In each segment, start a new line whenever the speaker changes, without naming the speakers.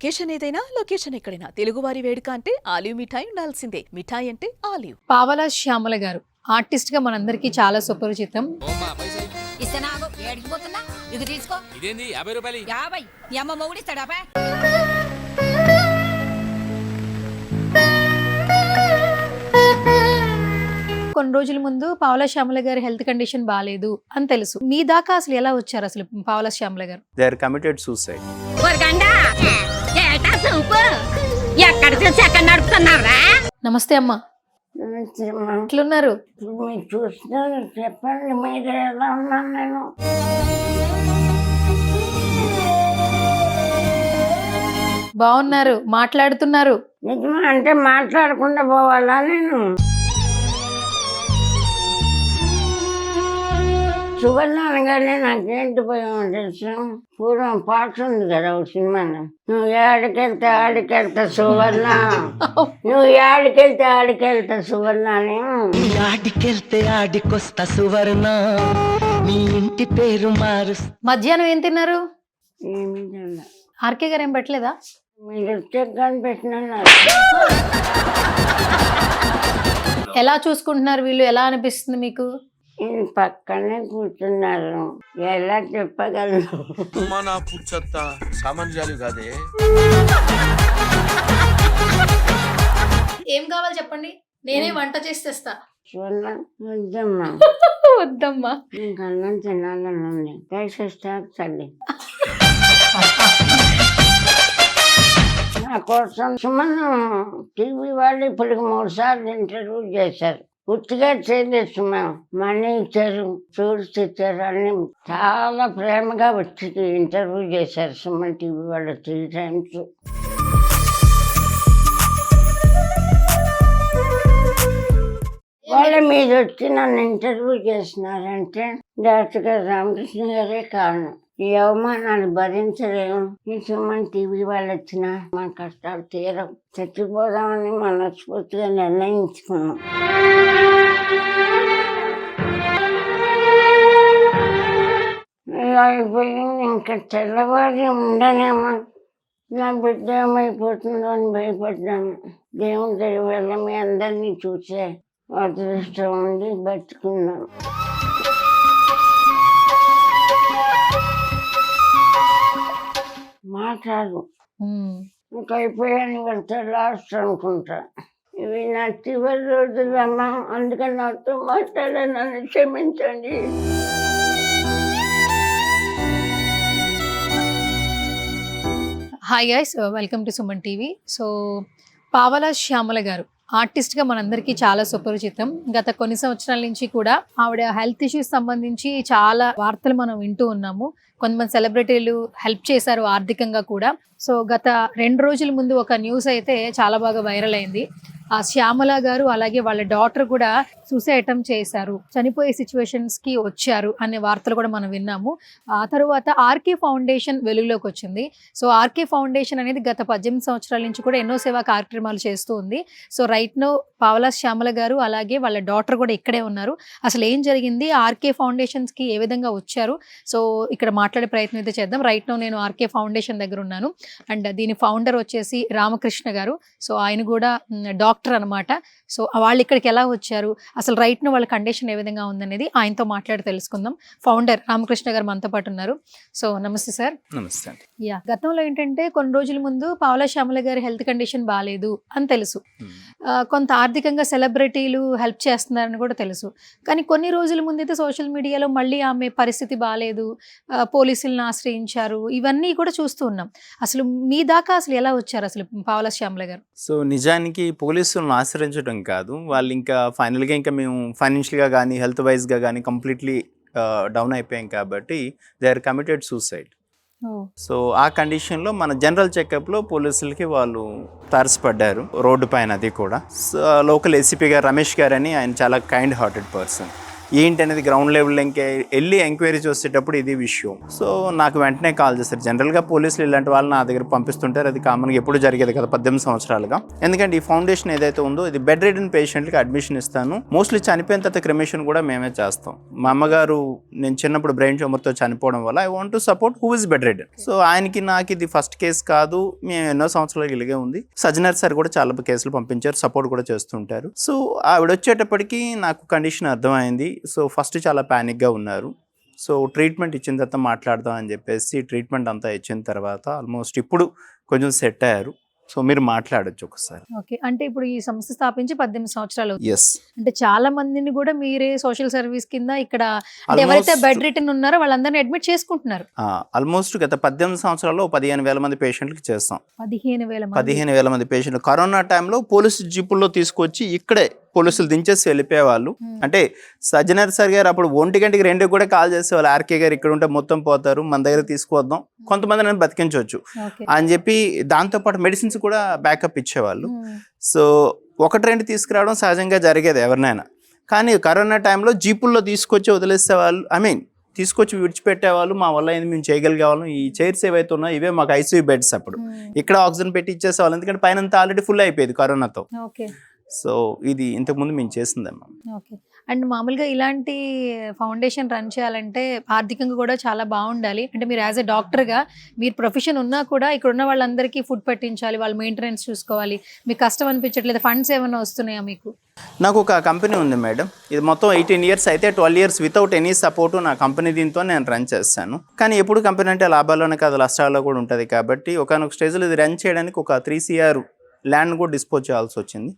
Occasion ఏదైనా location ఎక్కడైనా తెలుగువారి వేడుక అంటే ఆలివ్ మిఠాయి ఉండాల్సిందే. మిఠాయి అంటే ఆలివ్.
పావలా శ్యామల గారు ఆర్టిస్ట్ గా మనందరికీ చాలా సుపరిచితం.
ఇదేంది 50 రూపాయలు?
50 మీ అమ్మ మొగుడిస్తాడా?
కొన్ని రోజుల ముందు పావలా శ్యామల గారి హెల్త్ కండిషన్ బాగాలేదు అని తెలుసు. మీ దాకా అసలు ఎలా వచ్చారు అసలు పావలా శ్యామల గారు?
They are committed suicide.
ఎక్కడ చూసి ఎక్కడ నడుపుతున్నారా?
నమస్తే అమ్మా, ఎట్లున్నారు?
మీరు చూస్తున్నారు, చెప్పండి మీరు ఎలా ఉన్నాను నేను.
బాగున్నారు, మాట్లాడుతున్నారు.
నిజమా అంటే మాట్లాడకుండా పోవాలా నేను? సువర్ణ అనగానే నాకేంటి పోయామో తెలుసు. పూర్వం పాట ఉంది కదా ఒక సినిమాలో, నువ్వు ఏడికెళ్తే ఆడికెళ్తా సువర్ణ, నువ్వు ఏడికెళ్తే ఆడికెళ్తా సువర్ణ అని.
ఆడికెళ్తే ఆడికొస్తా సువర్ణ, మీ ఇంటి పేరు మారు.
మధ్యాహ్నం ఏం తిన్నారు?
ఏమి తిన్నా.
ఆర్కే గారు ఏం పెట్టలేదా?
మీరు వచ్చే కనిపెట్టిన
ఎలా చూసుకుంటున్నారు వీళ్ళు? ఎలా అనిపిస్తుంది మీకు?
పక్కనే కూర్చున్నారు, ఎలా చెప్పగలను?
మన పుచ్చత్త సామాన్యాలు కాదే.
ఏం కావాలి చెప్పండి, నేనే వంట చేసి తెస్తా.
వద్దమ్మా
వద్దమ్మా,
ఇంకా అన్నం తినాలని ఉంది, దయచేసి తల్లి. నా కోసం సుమన్ టీవీ వాళ్ళు ఇప్పుడు 3 సార్లు ఇంటర్వ్యూ చేశారు. పూర్తిగా చేయలేదు సుమన్, మనీ ఇచ్చారు, ఫ్రూట్స్ ఇచ్చారు, అన్ని చాలా ప్రేమగా వచ్చి ఇంటర్వ్యూ చేశారు సుమన్ టీవీ వాళ్ళు 3 times. వాళ్ళ మీద వచ్చి నన్ను ఇంటర్వ్యూ చేసినారంటే డాక్టర్ గారు రామకృష్ణ గారే కారణం. ఈ అవమానాలు భరించలేము. ఈ సుమన్ టీవీ వాళ్ళు వచ్చినా మన కష్టాలు తీరం, చచ్చిపోదామని మనస్ఫూర్తిగా నిర్ణయించుకున్నాం. అయిపోయింది, ఇంకా తెల్లవారి ఉండనేమో, నా బిడ్డ ఏమైపోతుందో అని భయపడ్డాను. దేవుని దయ వల్ల మీ అందరినీ చూసే అదృష్టం ఉండి బతుకున్నాను. మాట్లాడు, ఇంకా అయిపోయాను, వెళ్తే లాస్ట్ అనుకుంటా. ఇవి నా చివరి రోజులమ్మా, అందుకని నాతో మాట్లాడే నన్ను క్షమించండి.
Hi guys, welcome to Suman TV. So పావలా శ్యామల గారు ఆర్టిస్ట్గా మనందరికీ చాలా సుపరిచితం. గత కొన్ని సంవత్సరాల నుంచి కూడా ఆవిడ హెల్త్ ఇష్యూస్ సంబంధించి చాలా వార్తలు మనం వింటూ ఉన్నాము. కొంతమంది సెలబ్రిటీలు హెల్ప్ చేశారు ఆర్థికంగా కూడా. సో గత 2 రోజుల ముందు ఒక న్యూస్ అయితే చాలా బాగా వైరల్ అయింది. ఆ శ్యామల గారు అలాగే వాళ్ళ డాటర్ కూడా సూసైడ్ అటెంప్ట్ చేశారు, చనిపోయే సిచ్యువేషన్స్కి వచ్చారు అనే వార్తలు కూడా మనం విన్నాము. ఆ తర్వాత ఆర్కే ఫౌండేషన్ వెలుగులోకి వచ్చింది. సో ఆర్కే ఫౌండేషన్ అనేది గత 18 సంవత్సరాల నుంచి కూడా ఎన్నో సేవా కార్యక్రమాలు చేస్తూ ఉంది. సో రైట్ నో పావలా శ్యామల గారు అలాగే వాళ్ళ డాటర్ కూడా ఇక్కడే ఉన్నారు. అసలు ఏం జరిగింది, ఆర్కే ఫౌండేషన్స్కి ఏ విధంగా వచ్చారు, సో ఇక్కడ మాట్లాడే ప్రయత్నం అయితే చేద్దాం. రైట్ నో నేను ఆర్కే ఫౌండేషన్ దగ్గర ఉన్నాను. అండ్ దీని ఫౌండర్ వచ్చేసి రామకృష్ణ గారు. సో ఆయన కూడా డాక్టర్ అనమాట. సో వాళ్ళు ఇక్కడికి ఎలా వచ్చారు, అసలు రైట్ నో వాళ్ళ కండిషన్ ఏ విధంగా ఉందనేది ఆయనతో మాట్లాడి తెలుసుకుందాం. ఫౌండర్ రామకృష్ణ గారు మనతో పాటు ఉన్నారు. సో నమస్తే సార్.
నమస్తే.
యా, గతంలో ఏంటంటే కొన్ని రోజుల ముందు పావలా శ్యామల గారి హెల్త్ కండిషన్ బాగాలేదు అని తెలుసు. కొంత ఆర్థికంగా సెలబ్రిటీలు హెల్ప్ చేస్తున్నారని కూడా తెలుసు. కానీ కొన్ని రోజుల ముందు అయితే సోషల్ మీడియాలో మళ్ళీ ఆమె పరిస్థితి బాగాలేదు, పోలీసులను ఆశ్రయించారు, ఇవన్నీ కూడా చూస్తూ ఉన్నాం. అసలు మీ దాకా అసలు ఎలా వచ్చారు అసలు పావలా శ్యామల గారు?
సో నిజానికి పోలీసులను ఆశ్రయించడం కాదు, వాళ్ళు ఇంకా ఫైనల్గా ఇంకా మేము ఫైనాన్షియల్గా కానీ హెల్త్ వైజ్గా కానీ కంప్లీట్లీ డౌన్ అయిపోయాం కాబట్టి they are committed suicide. So ఆ కండిషన్లో మన జనరల్ చెకప్లో పోలీసులకి వాళ్ళు తారసపడ్డారు రోడ్డు పైన. అది కూడా లోకల్ ఏసీపీ గారు రమేష్ గారు అని, ఆయన చాలా కైండ్ హార్టెడ్ పర్సన్. ఏంటి అనేది గ్రౌండ్ లెవెల్ ఇంకా వెళ్ళి ఎంక్వైరీ చేసేటప్పుడు ఇది విషయం. సో నాకు వెంటనే కాల్ చేస్తారు. జనరల్గా పోలీసులు ఇలాంటి వాళ్ళు నా దగ్గర పంపిస్తుంటారు, అది కామన్గా ఎప్పుడు జరిగేది కదా 18 సంవత్సరాలుగా. ఎందుకంటే ఈ ఫౌండేషన్ ఏదైతే ఉందో ఇది బెడ్ రిడన్ పేషెంట్కి అడ్మిషన్ ఇస్తాను. మోస్ట్లీ చనిపోయిన తర్వాత క్రిమేషన్ కూడా మేమే చేస్తాం. మా అమ్మగారు నేను చిన్నప్పుడు బ్రెయిన్ ట్యూమర్తో చనిపోవడం వల్ల I want to support who is bed ridden. So ఆయనకి నాకు ఇది ఫస్ట్ కేసు కాదు, మేము ఎన్నో సంవత్సరాలు ఇలాగే ఉంది. సజ్జనర్ సార్ కూడా చాలా కేసులు పంపించారు, సపోర్ట్ కూడా చేస్తుంటారు. సో ఆవిడ వచ్చేటప్పటికి నాకు కండిషన్ అర్థమైంది. సో ఫస్ట్ చాలా ప్యానిక్గా ఉన్నారు. సో ట్రీట్మెంట్ ఇచ్చిన తర్వాత మాట్లాడదాం అని చెప్పేసి ట్రీట్మెంట్ అంతా ఇచ్చిన తర్వాత ఆల్మోస్ట్ ఇప్పుడు కొంచెం సెట్ అయ్యారు. సో మీరు మాట్లాడొచ్చు ఒకసారి.
ఓకే, అంటే ఇప్పుడు ఈ సంస్థ స్థాపించి 18 సంవత్సరాలు అవుతుంది.
ఎస్,
అంటే చాలా మందిని కూడా మీరే సోషల్ సర్వీస్ కింద ఇక్కడ అంటే ఎవరైతే బెడ్ రిటర్న్ ఉన్నారో వాళ్ళందరినీ అడ్మిట్ చేసుకుంటున్నారు.
ఆల్మోస్ట్ గత 18 సంవత్సరాల్లో 15,000 మంది పేషెంట్లకి చేస్తాం.
15,000
మంది పేషెంట్లు. కరోనా టైంలో పోలీసు జీపుల్లో తీసుకొచ్చి ఇక్కడే పోలీసులు దించేసి వెళ్ళిపోయేవాళ్ళు. అంటే సజ్జనర్ సార్ గారు అప్పుడు 1 గంటకి 2 కూడా కాల్ చేసేవాళ్ళు, ఆర్కే గారు ఇక్కడ ఉంటే మొత్తం పోతారు, మన దగ్గర తీసుకువద్దాం, కొంతమంది నేను బతికించవచ్చు అని చెప్పి దాంతోపాటు మెడిసిన్స్ కూడా బ్యాకప్ ఇచ్చేవాళ్ళు. సో 1-2 తీసుకురావడం సహజంగా జరిగేది ఎవరినైనా. కానీ కరోనా టైంలో జీపుల్లో తీసుకొచ్చి వదిలేసేవాళ్ళు, తీసుకొచ్చి విడిచిపెట్టేవాళ్ళు. మా వల్ల ఏంది, మేము చేయగలిగేవాళ్ళం. ఈ చైర్స్ ఏవైతే ఉన్నాయో ఇవే మాకు ఐసీయూ బెడ్స్. అప్పుడు ఇక్కడ ఆక్సిజన్ పెట్టి ఇచ్చేసేవాళ్ళు, ఎందుకంటే పైన ఆల్రెడీ ఫుల్ అయిపోయేది కరోనాతో. సో ఇది ఇంతకుముందు మేము చేసిందమ్మా.
ఓకే, అండ్ మామూలుగా ఇలాంటి ఫౌండేషన్ రన్ చేయాలంటే ఆర్థికంగా కూడా చాలా బాగుండాలి. అంటే మీరు యాజ్ ఎ డాక్టర్గా మీరు ప్రొఫెషన్ ఉన్నా కూడా ఇక్కడ ఉన్న వాళ్ళందరికీ ఫుడ్ పెట్టించాలి, వాళ్ళ మెయింటెనెన్స్ చూసుకోవాలి. మీకు కష్టం అనిపించట్లేదు? ఫండ్స్ ఏమైనా వస్తున్నాయా మీకు?
నాకు ఒక కంపెనీ ఉంది మేడం, ఇది మొత్తం 18 ఇయర్స్ అయితే 12 ఇయర్స్ వితౌట్ ఎనీ సపోర్ట్ నా కంపెనీ దీంతో నేను రన్ చేస్తాను. కానీ ఎప్పుడు కంపెనీ అంటే లాభాల్లోనే కాదు నష్టాల్లో కూడా ఉంటుంది. కాబట్టి ఒకనొక స్టేజ్లో ఇది రన్ చేయడానికి ఒక 3 CR ల్యాండ్ కూడా డిస్పోజ్ చేయాల్సి వచ్చింది.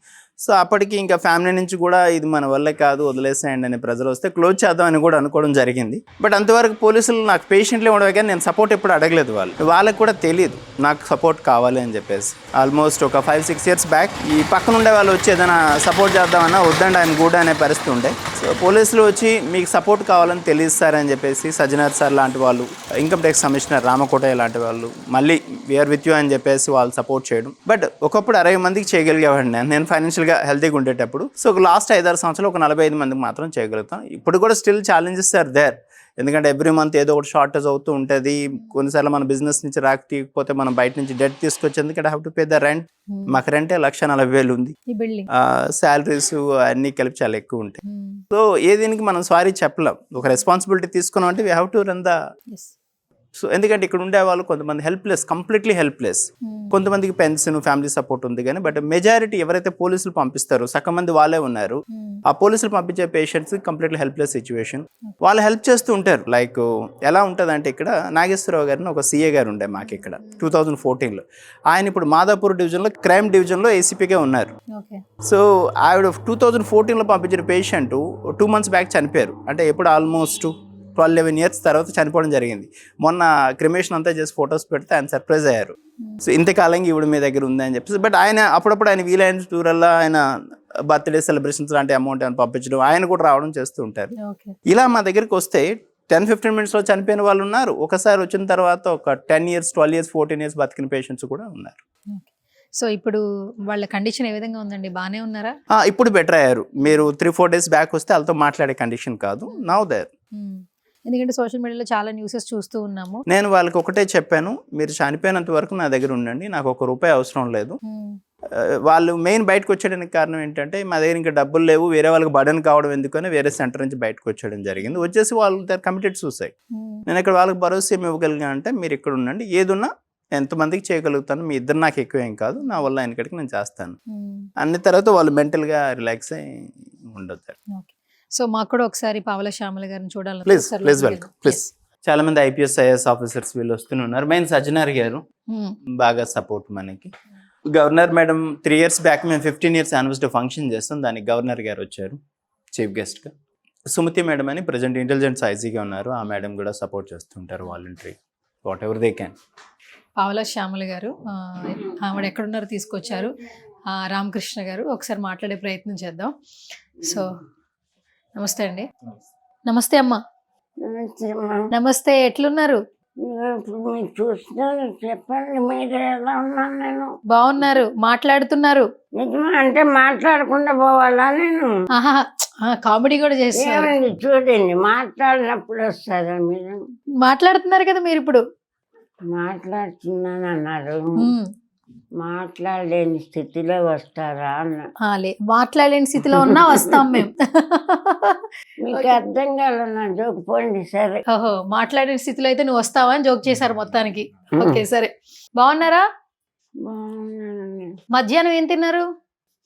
సో అప్పటికి ఇంకా ఫ్యామిలీ నుంచి కూడా ఇది మన వల్లే కాదు, వదిలేసేయండి అనే ప్రెజర్ వస్తే క్లోజ్ చేద్దాం అని కూడా అనుకోవడం జరిగింది. బట్ అంతవరకు పోలీసులు నాకు పేషెంట్లే ఉండవు కానీ నేను సపోర్ట్ ఎప్పుడు అడగలేదు. వాళ్ళకి కూడా తెలియదు నాకు సపోర్ట్ కావాలి అని చెప్పేసి. ఆల్మోస్ట్ ఒక 5-6 ఇయర్స్ బ్యాక్ ఈ పక్కన ఉండే వాళ్ళు వచ్చి ఏదైనా సపోర్ట్ చేద్దామన్నా వద్దండి ఆయన కూడా అనే పరిస్థితి ఉండే. సో పోలీసులు వచ్చి మీకు సపోర్ట్ కావాలని తెలియస్తారని చెప్పేసి సజ్జనర్ సార్ లాంటి వాళ్ళు, ఇన్కమ్ ట్యాక్స్ కమిషనర్ రామకోటయ్య లాంటి వాళ్ళు మళ్ళీ వీఆర్ విత్ యూ అని చెప్పేసి వాళ్ళు సపోర్ట్ చేయడం. బట్ ఒకప్పుడు 60 మందికి చేయగలిగేవాడిని నేను ఫైనాన్షియల్గా హెల్తీగా ఉండేటప్పుడు. సో లాస్ట్ 5-6 సంవత్సరాలు ఒక 45 మందికి మాత్రం చేయగలుగుతాం. ఇప్పుడు కూడా స్టిల్ ఛాలెంజెస్ ఆర్ దేర్. ఎందుకంటే ఎవ్రీ మంత్ ఏదో ఒకటి షార్టేజ్ అవుతూ ఉంటుంది. కొన్నిసార్లు మన బిజినెస్ నుంచి రాకపోతే మనం బయట నుంచి డెట్ తీసుకొచ్చేందుకు I have to pay the rent. మాకు రెంటే 1,40,000 ఉంది. శాలరీస్ అన్నీ కలిపి చాలా ఎక్కువ ఉంటాయి. సో ఏ దీనికి మనం సారీ చెప్పలేం. ఒక రెస్పాన్సిబిలిటీ తీసుకున్నాం అంటే we have to run the. So ఎందుకంటే ఇక్కడ ఉండే వాళ్ళు కొంతమంది హెల్ప్లెస్, కంప్లీట్లీ హెల్ప్లెస్. కొంతమందికి పెన్షన్, ఫ్యామిలీ సపోర్ట్ ఉంది కానీ బట్ మెజారిటీ ఎవరైతే పోలీసులు పంపిస్తారో సగం మంది వాళ్ళే ఉన్నారు. ఆ పోలీసులు పంపించే పేషెంట్స్ కంప్లీట్లీ హెల్ప్లెస్ సిచ్యువేషన్. వాళ్ళు హెల్ప్ చేస్తూ ఉంటారు. లైక్ ఎలా ఉంటుంది అంటే ఇక్కడ నాగేశ్వరరావు గారిని ఒక CA గారు ఉండే మాకు ఇక్కడ 2014లో. ఆయన ఇప్పుడు మాదాపూర్ డివిజన్లో క్రైమ్ డివిజన్లో ACPగా ఉన్నారు. సో ఆవిడ 2014లో పంపించిన పేషెంట్ 2 months బ్యాక్ చనిపోయారు. అంటే ఎప్పుడు ఆల్మోస్ట్ 12-11 years తర్వాత చనిపోవడం జరిగింది. మొన్న క్రిమేషన్ అంతా చేసి ఫొటోస్ పెడితే ఆయన సర్ప్రైజ్ అయ్యారు. సో ఇంతకాలంగా ఈవిడ మీ దగ్గర ఉంది అని చెప్పేసి. బట్ ఆయన అప్పుడప్పుడు ఆయన వీలైన టూరల్లో ఆయన బర్త్డే సెలబ్రేషన్స్ లాంటి అమౌంట్ ఆయన పంపించడం, ఆయన కూడా రావడం చేస్తూ ఉంటారు. ఇలా మా దగ్గరికి వస్తే 10-15 minutesలో చనిపోయిన వాళ్ళు ఉన్నారు. ఒకసారి వచ్చిన తర్వాత ఒక 10 years, 12 years, 14 years బతికిన పేషెంట్స్ కూడా ఉన్నారు.
సో ఇప్పుడు వాళ్ళ కండిషన్ ఏ విధంగా ఉందండి? బాగానే ఉన్నారా?
ఇప్పుడు బెటర్ అయ్యారు. మీరు 3-4 days బ్యాక్ వస్తే వాళ్ళతో మాట్లాడే కండిషన్ కాదు. Now there.
ఎందుకంటే సోషల్ మీడియాలో చాలా న్యూసెస్ చూస్తూ ఉన్నాము.
నేను వాళ్ళకి ఒకటే చెప్పాను, మీరు చనిపోయినంత వరకు నా దగ్గర ఉండండి, నాకు ₹1 అవసరం లేదు. వాళ్ళు మెయిన్ బయటకు వచ్చేయడానికి కారణం ఏంటంటే మా దగ్గర ఇంకా డబ్బులు లేవు, వేరే వాళ్ళకి బర్డెన్ కావడం ఎందుకని వేరే సెంటర్ నుంచి బయటకు వచ్చేయడం జరిగింది. వచ్చేసి వాళ్ళు కమిటెడ్ సూసైడ్. నేను ఇక్కడ వాళ్ళకి భరోసా ఏమి ఇవ్వగలిగా అంటే మీరు ఇక్కడ ఉండండి, ఏదున్నా ఎంతమందికి చేయగలుగుతాను, మీ ఇద్దరు నాకు ఎక్కువ ఏం కాదు, నా వల్ల ఆయనకడికి నేను చేస్తాను అన్ని. తర్వాత వాళ్ళు మెంటల్గా రిలాక్స్ అయి ఉండొచ్చు.
సో మాకు కూడా ఒకసారి పావల శ్యామల గారిని చూడాలి.
Please welcome. ప్లీజ్. చాలా మంది IPS IAS ఆఫీసర్స్ వీళ్ళు వస్తున్నారు. మెయిన్ సజ్జనర్ గారు బాగా సపోర్ట్ మనకి. గవర్నర్ మేడం 3 years బ్యాక్ మేము 15 years యానివర్సరీ ఫంక్షన్ చేస్తాం, దానికి గవర్నర్ గారు వచ్చారు చీఫ్ గెస్ట్గా. సుమతి మేడం అని ప్రజెంట్ ఇంటెలిజెన్స్ IGగా ఉన్నారు, ఆ మేడం కూడా సపోర్ట్ చేస్తుంటారు voluntary whatever they can.
Pavala Shyamala గారు ఆవిడ ఎక్కడున్నారో తీసుకొచ్చారు. రామకృష్ణ గారు ఒకసారి మాట్లాడే ప్రయత్నం చేద్దాం. సో నమస్తే అండి. నమస్తే అమ్మా. నమస్తే, ఎట్లున్నారు?
మీరు చూస్తున్నారు, చెప్పండి మీరు ఎలా ఉన్నాను? నేను
బాగున్నారు, మాట్లాడుతున్నారు.
నిజమా? అంటే మాట్లాడకుండా పోవాలా నేను?
కామెడీ కూడా చేస్తున్నారు.
ఏమండి చూడండి, మాట్లాడినప్పుడు వస్తారా మీరు?
మాట్లాడుతున్నారు కదా మీరు ఇప్పుడు.
మాట్లాడుతున్నాను అన్నారు,
ఉమ్.
మాట్లాడలేని స్థితిలో వస్తారా అన్న.
మాట్లాడలేని స్థితిలో ఉన్నా వస్తాం మేము.
మీకు అర్థం కాలన్నా జోక్ పోండి సరే.
ఓహో, మాట్లాడలేని స్థితిలో అయితే నువ్వు వస్తావా అని జోక్ చేశారు మొత్తానికి. ఓకే సరే. బాగున్నారా?
బాగున్నానండి.
మధ్యాహ్నం ఏం తిన్నారు?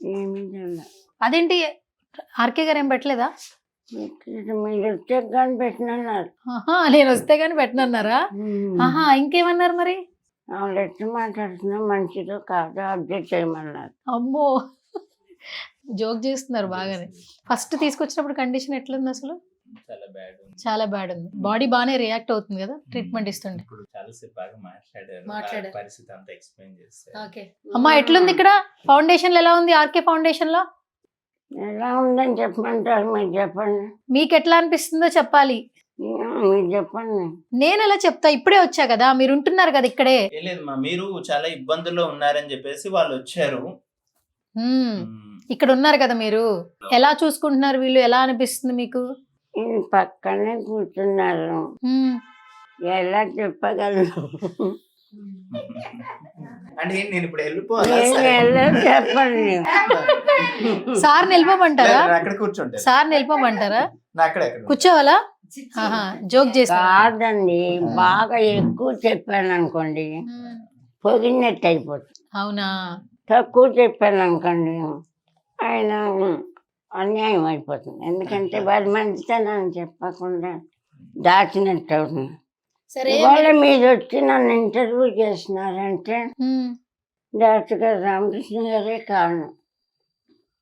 ఏమి తిన్నా.
అదేంటి ఆర్కే గారు ఏం పెట్టలేదా?
మీరు వచ్చే కానీ పెట్టినన్నారు.
ఆహా, నేను వస్తే గానీ పెట్టనన్నారా? ఆహా, ఇంకేమన్నారు మరి?
వాళ్ళు ఎట్లా మాట్లాడుతున్నా మంచిదో కాదో అప్డేట్ చేయమన్నారు.
అమ్మో, జోక్ చేస్తున్నారు బాగానే. ఫస్ట్ తీసుకొచ్చినప్పుడు కండిషన్ ఎట్లుంది అసలు?
చాలా బ్యాడ్ ఉంది.
చాలా బ్యాడ్ ఉంది. బాడీ బాగానే రియాక్ట్ అవుతుంది కదా ట్రీట్మెంట్ ఇస్తుండే.
ఇప్పుడు చాలాసేపు బాగా మాట్లాడారు.
మాట్లాడారు.
పరిస్థితి అంతా ఎక్స్ప్లెయిన్ చేస్తారు.
ఓకే అమ్మా, ఎట్లుంది ఇక్కడ ఫౌండేషన్ ఎలా ఉంది? ఆర్కే ఫౌండేషన్ లో
ఎలా ఉందని చెప్పమంటారు? మీరు చెప్పండి.
మీకు ఎట్లా అనిపిస్తుందో చెప్పాలి.
మీరు చెప్పండి.
నేను ఎలా చెప్తా? ఇప్పుడే వచ్చా కదా, మీరు ఉంటున్నారు కదా ఇక్కడే.
ఏం లేదు మా, మీరు చాలా ఇబ్బందుల్లో ఉన్నారని చెప్పేసి వాళ్ళు వచ్చారు.
ఇక్కడ ఉన్నారు కదా మీరు, ఎలా చూసుకుంటున్నారు వీళ్ళు? ఎలా అనిపిస్తుంది మీకు?
ఈయన పక్కనే కూర్చున్నారు, ఎలా చెప్పగలను?
అంటే నేను ఇప్పుడు
నేను
వెళ్ళిపోవాలి.
ఎలా చెప్పండి?
సార్ నిలిపోమంటారా?
అక్కడ కూర్చుంటారు.
సార్ నిలిపోమంటారా?
అక్కడ
కూర్చోవాలా? జోక్ చేస్తా.
కాదండి, బాగా ఎక్కువ చెప్పాను అనుకోండి పొగినట్టు అయిపోతుంది.
అవునా?
తక్కువ చెప్పాను అనుకోండి ఆయన అన్యాయం అయిపోతుంది. ఎందుకంటే వారి మంచితనాన్ని చెప్పకుండా దాచినట్టు అవుతుంది.
సరే,
ఇవాళ మీరు వచ్చి నన్ను ఇంటర్వ్యూ చేసినారంటే డాక్టర్ గారు రామకృష్ణ గారే కారణం.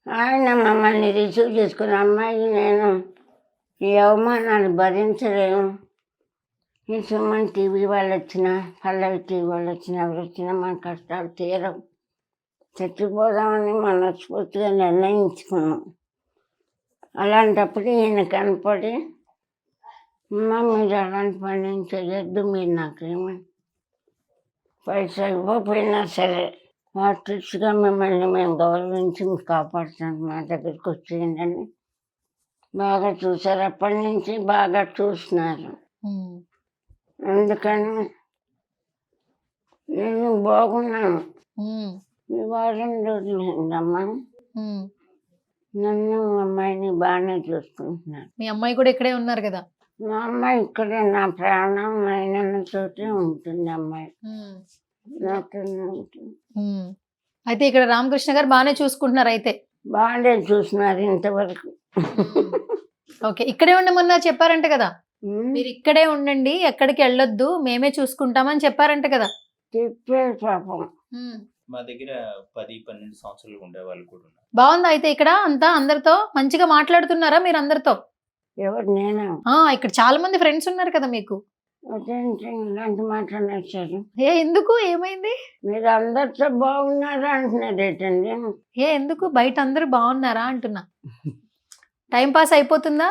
ఆయన మమ్మల్ని రిసీవ్ చేసుకున్న అమ్మాయి, నేను ఈ అవమానాలు భరించలేము, ఈ సుమన్ టీవీ వాళ్ళు వచ్చినా, పల్లవి టీవీ వాళ్ళు వచ్చినా, ఎవరు వచ్చినా మన కష్టాలు తీరవు, చచ్చిపోదామని మనస్ఫూర్తిగా నిర్ణయించుకున్నాం. అలాంటప్పుడు ఈయన కనపడి, అమ్మ మీరు అలాంటి పని ఏం చేయొద్దు, మీరు నాకేమి పైసా ఇవ్వకపోయినా సరే ఆర్టిస్ట్గా మిమ్మల్ని మేము గౌరవించి కాపాడుతాం, మా దగ్గరికి వచ్చేయండి బాగా చూసారు. అప్పటి నుంచి బాగా చూస్తున్నారు. అందుకని నేను బాగున్నాను. ఈ వారం రోజులమ్మా నన్ను మా అమ్మాయిని బాగానే చూసుకుంటున్నాను.
మీ అమ్మాయి కూడా ఇక్కడే ఉన్నారు కదా?
మా అమ్మాయి ఇక్కడే, నా ప్రాణం అయిన చోటే ఉంటుంది అమ్మాయి, నాతోనే ఉంటుంది.
అయితే ఇక్కడ రామకృష్ణ గారు బాగానే చూసుకుంటున్నారు అయితే?
బాగానే చూస్తున్నారు ఇంతవరకు.
ఓకే, ఇక్కడే ఉండమన్నారు చెప్పారంట కదా? మీరు ఇక్కడే ఉండండి, ఎక్కడికి వెళ్ళొద్దు, మేమే చూసుకుంటామని చెప్పారంట కదా?
చెప్పారు పాపం.
మా దగ్గర 10-12 సంవత్సరాలు ఉండే వాళ్ళు కూడా ఉన్నారు.
బాగుందా అయితే ఇక్కడ అంతా? అందరితో మంచిగా మాట్లాడుతున్నారా మీరు అందరితో?
ఎవరు? నేనా?
ఇక్కడ చాలా మంది ఫ్రెండ్స్ ఉన్నారు కదా మీకు.
అదేంటి ఇలాంటి మాట్లాడేశారు?
ఎందుకు, ఏమైంది?
మీరు అందరితో బాగున్నారా అంటున్నారు ఏంటండి?
ఎందుకు? బయట అందరూ బాగున్నారా అంటున్నా. టైం పాస్ అయిపోతుందా?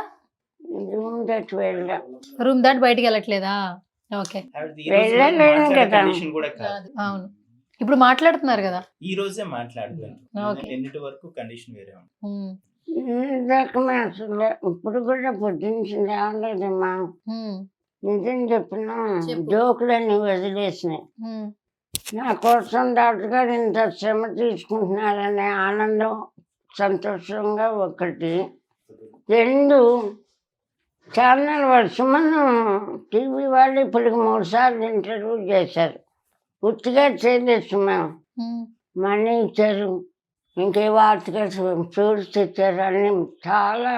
రూమ్ దాటి వెళ్ళా.
రూమ్ దాటి బయటికి వెళ్ళట్లేదా? ఓకే,
వెళ్ళలేను కదా.
కండిషన్ కూడా కాదు.
అవును, ఇప్పుడు మాట్లాడుతున్నారు కదా?
ఈ రోజే మాట్లాడుతున్నాను.
Okay.
ఎన్నిటి వరకు కండిషన్ వేరే ఉంది.
రకమే అసలు ఇప్పుడు కూడా పొద్దున్న లేవలేదమ్మా. నిజం చెప్పిన జోకులన్నీ వదిలేసినాయి. నా కోసం డాక్టర్ గారు ఇంత శ్రమ తీసుకుంటున్నారనే ఆనందం, సంతోషంగా ఒకటి. 2 ఛానల్ వాళ్ళు సుమన్ టీవీ వాళ్ళు ఇప్పటికి 3 సార్లు ఇంటర్వ్యూ చేశారు. పూర్తిగా చేయలేదు మేము, మనీ ఇచ్చారు, ఇంకే వార్తగా ఫ్రూట్స్ ఇచ్చారు, అన్నీ చాలా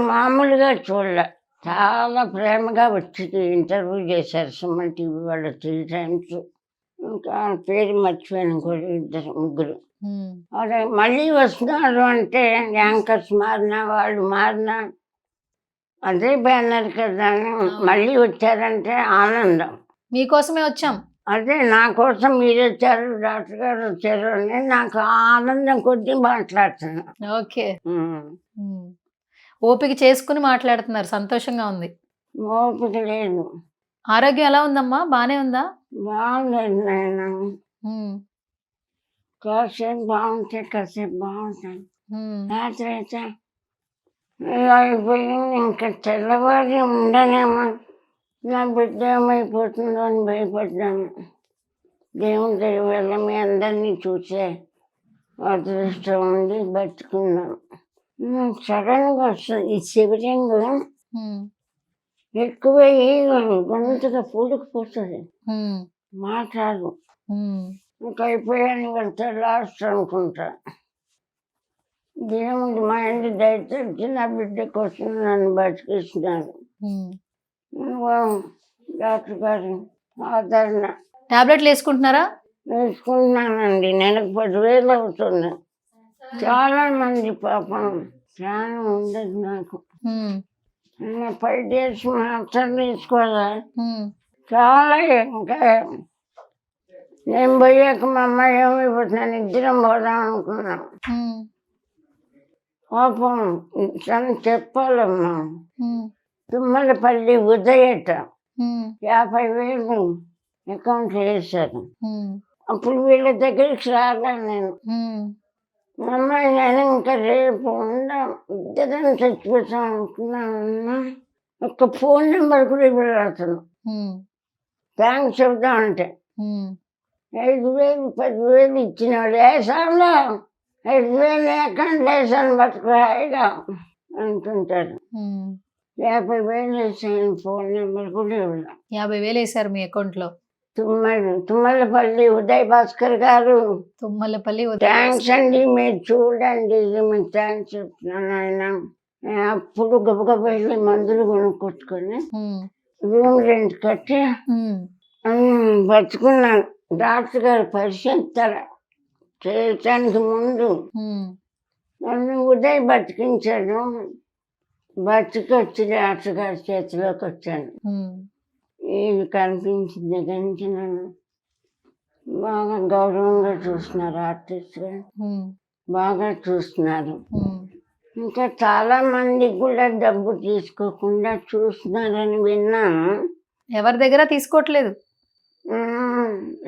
మామూలుగా చూడలే, చాలా ప్రేమగా వచ్చి ఇంటర్వ్యూ చేశారు సుమన్ టీవీ వాళ్ళు 3 times. ఇంకా పేరు మర్చిపోయాను కూడా, 2-3. అదే మళ్ళీ వస్తున్నారు అంటే యాంకర్స్ మారినా వాళ్ళు మారినా అదే బ్యానర్ కదా, మళ్ళీ వచ్చారంటే ఆనందం.
మీకోసమే వచ్చాం.
అదే నా కోసం మీరు వచ్చారు, డాక్టర్ గారు వచ్చారు అని నాకు ఆనందం కొద్దీ మాట్లాడుతున్నా.
ఓకే, ఓపిక చేసుకుని మాట్లాడుతున్నారు, సంతోషంగా ఉంది.
ఓపిక లేదు.
ఆరోగ్యం ఎలా ఉందమ్మా? బానే ఉందా?
బాగుండేది నేను, కాసేపు బాగుంటే కాసేపు బాగుంటాను. రాత్రి అయితే అయిపోయింది. ఇంకా తెల్లవారి ఉండనేమో, నా బిడ్డ ఏమైపోతుందో అని భయపడ్డాను. దేవుని దయ వల్ల మీ అందరినీ చూసే అదృష్టం ఉండి బతుకున్నాను. సడన్గా వస్తుంది ఈ శివలింగ ఎక్కువ గొంతుగా పూడుకుపోతుంది, మాట్లాడు. ఇంకా అయిపోయాను వెళ్తే లాస్ట్ అనుకుంటా. దేవుడు మా ఇంటి దయచేసి నా బిడ్డ కోసం నన్ను బతికిస్తున్నారు. డాక్టర్ గారు ఆదరణ
టాబ్లెట్లు వేసుకుంటున్నారా?
వేసుకుంటున్నానండి. నెలకు 10,000 అవుతుంది. చాలా మంది పాపం ప్రాణం ఉండదు నాకు. 5 days మాత్రం తీసుకోవాలా. చాలా ఇంకా నేను పోయాక మా అమ్మాయి ఏమైపోతున్నాను, ఇద్దరం పోదాం అనుకున్నాం. పాపం తను చెప్పాలమ్మా. తుమ్మలపల్లి ఉదయట 50,000 అకౌంట్లో వేశారు. అప్పుడు వీళ్ళ దగ్గరికి రాగా నేను మా అమ్మాయి నేను ఇంకా రేపు ఇద్దరం చచ్చిపోతాం అనుకున్నాను. ఒక ఫోన్ నెంబర్ కూడా ఇవ్వలేదు అతను. థ్యాంక్స్ చెప్తామంటే 5,000 10,000 ఇచ్చినాడు. వేసాంలో 5,000 అకౌంట్లో వేసాను బతుకు హాయిగా అంటుంటాడు. 50,000 వేసాను, ఫోన్ నెంబర్ కూడా ఇవ్వలేదు.
50,000 వేసారు మీ అకౌంట్ లో.
తుమ్మలపల్లి ఉదయ్ భాస్కర్ గారు
తుమ్మలపల్లి
థ్యాంక్స్ అండి. మీరు చూడండి, మీకు థ్యాంక్స్ చెప్తున్నాను. ఆయన అప్పుడు గబగబ వెళ్ళి మందులు కొనుక్కొచ్చుకొని రూమ్ రెంట్ కట్టి బతుకున్నాను. డాక్టర్ గారు పరిశీలిస్తారు చేయటానికి ముందు నన్ను ఉదయ్ బతికించాడు. బతికొచ్చి డాక్టర్ గారి చేతిలోకి వచ్చాను. ఇది కనిపించిన దగ్గర నుంచి నన్ను బాగా గౌరవంగా చూస్తున్నారు. ఆర్టిస్ట్గా బాగా చూస్తున్నారు. ఇంకా చాలా మంది కూడా డబ్బు తీసుకోకుండా చూస్తున్నారని విన్నాను.
ఎవరి దగ్గర తీసుకోవట్లేదు.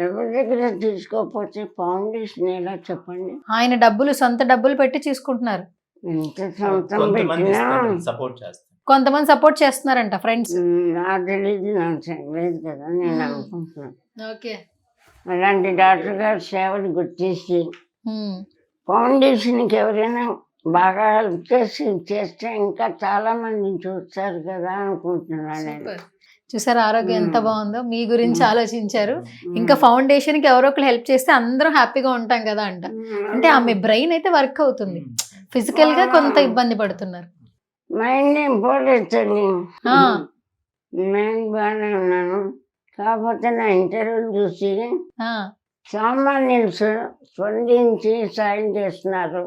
ఎవరి దగ్గర తీసుకోకపోతే ఫౌండేషన్ ఎలా చెప్పండి.
ఆయన డబ్బులు సొంత డబ్బులు పెట్టి తీసుకుంటున్నారు.
ఎంత సొంతం పెట్టినా
సపోర్ట్ చేస్తారు.
కొంతమంది సపోర్ట్ చేస్తున్నారంట ఫ్రెండ్స్.
నాకు తెలియదు, నాకు తెలియదు కదా, నేను అనుకుంటున్నాను.
ఓకే,
అలాంటి డాక్టర్ గారి సేవలు గుర్తించి ఫౌండేషన్కి ఎవరైనా బాగా హెల్ప్ చేస్తే ఇంకా చాలా మంది చూస్తారు కదా అనుకుంటున్నాను నేను.
చూసారు ఆరోగ్యం ఎంత బాగుందో, మీ గురించి ఆలోచించారు. ఇంకా ఫౌండేషన్ కి ఎవరో ఒకరు హెల్ప్ చేస్తే అందరూ హ్యాపీగా ఉంటాం కదా అంట. అంటే ఆమె బ్రెయిన్ అయితే వర్క్ అవుతుంది, ఫిజికల్ గా కొంత ఇబ్బంది పడుతున్నారు.
మైండ్ ఏం పోలేదు తల్లి, మైండ్ బాగానే ఉన్నాను. కాకపోతే నా ఇంటర్వ్యూలు చూసి సామాన్యులు స్పందించి సాయం చేస్తున్నారు.